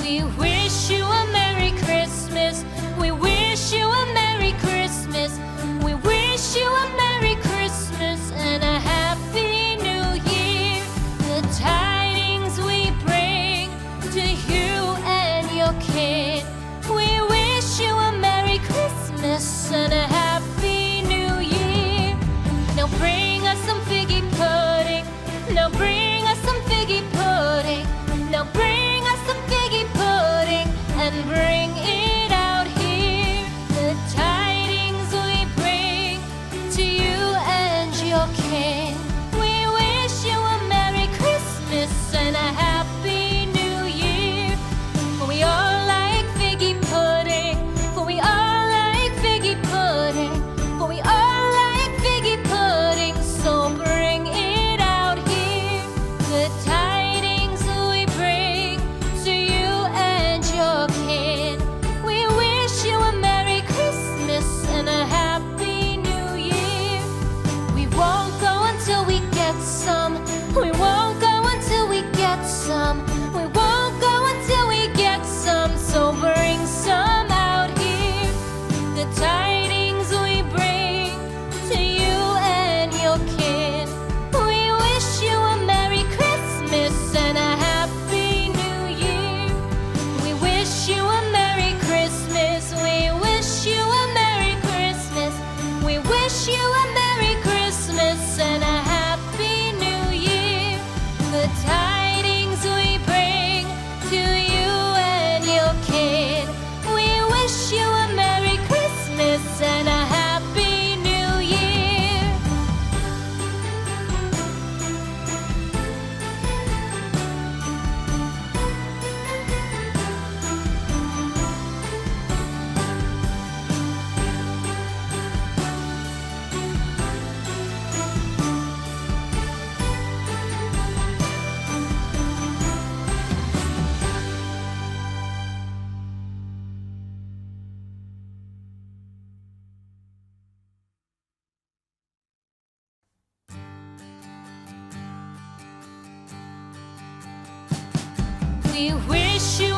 We wish you a Merry Christmas. We wish you a Merry Christmas. We wish you a Merry Christmas and a Happy New Year. The tidings we bring to you and your kid. We wish you a Merry Christmas and a Happy New Year. Now bring us some figgy pudding. Now bring us some figgy pudding. Now bring us some figgy pudding and bring it out here. The tidings we bring to you and your king. We wish you a Merry Christmas and a Happy New Year. For we all like figgy pudding. For we all like figgy pudding. For we all like figgy pudding. So bring it out here. The tidings we bring to you and your kid. We wish you a Merry Christmas and a Happy New Year. We won't go until we get some. We won't go until we get some. We won't go until we get some. So bring some out here. The tidings we bring to you and your kid. We wish you a Merry Christmas and a Happy New Year. We wish you a Merry Christmas. We wish you a Merry Christmas. We wish you a Merry Christmas and a Happy New Year. The tidings we bring to you and your kid. We wish you a Merry Christmas and a Happy New Year. We wish you